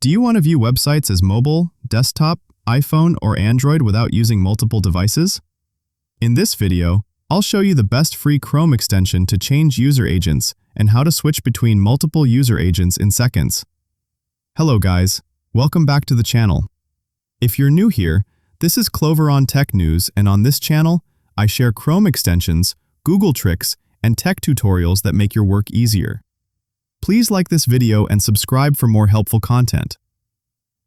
Do you want to view websites as mobile, desktop, iPhone, or Android without using multiple devices? In this video, I'll show you the best free Chrome extension to change user agents and how to switch between multiple user agents in seconds. Hello guys, welcome back to the channel. If you're new here, this is Cloveron Tech News, and on this channel, I share Chrome extensions, Google tricks, and tech tutorials that make your work easier. Please like this video and subscribe for more helpful content.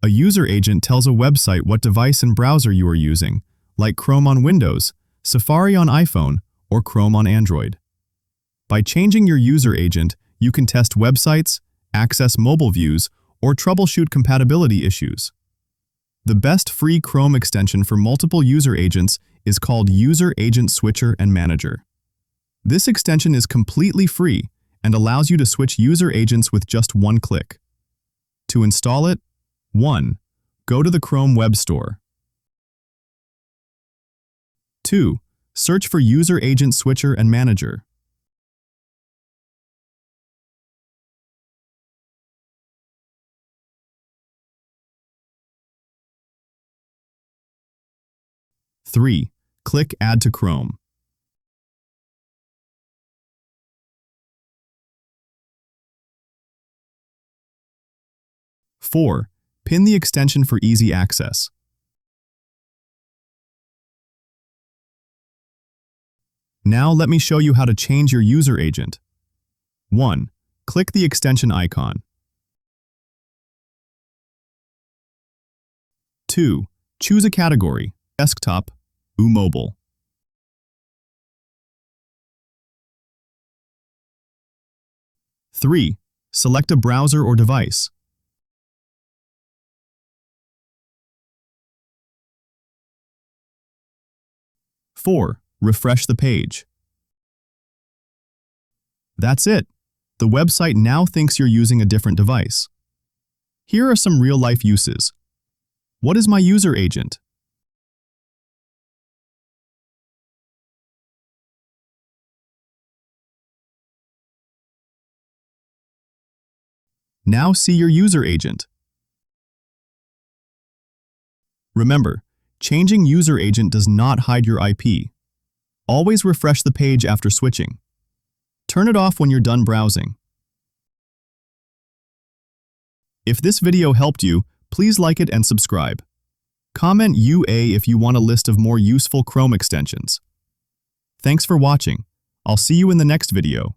A user agent tells a website what device and browser you are using, like Chrome on Windows, Safari on iPhone, or Chrome on Android. By changing your user agent, you can test websites, access mobile views, or troubleshoot compatibility issues. The best free Chrome extension for multiple user agents is called User Agent Switcher and Manager. This extension is completely free and allows you to switch user agents with just one click. To install it, 1. Go to the Chrome Web Store. 2. Search for User Agent Switcher and Manager. 3. Click Add to Chrome. 4. Pin the extension for easy access. Now let me show you how to change your user agent. 1. Click the extension icon. 2. Choose a category, desktop, or mobile. 3. Select a browser or device. 4. Refresh the page. That's it. The website now thinks you're using a different device. Here are some real-life uses. What is my user agent? Now see your user agent. Remember, changing user agent does not hide your IP. Always refresh the page after switching. Turn it off when you're done browsing. If this video helped you, please like it and subscribe. Comment UA if you want a list of more useful Chrome extensions. Thanks for watching. I'll see you in the next video.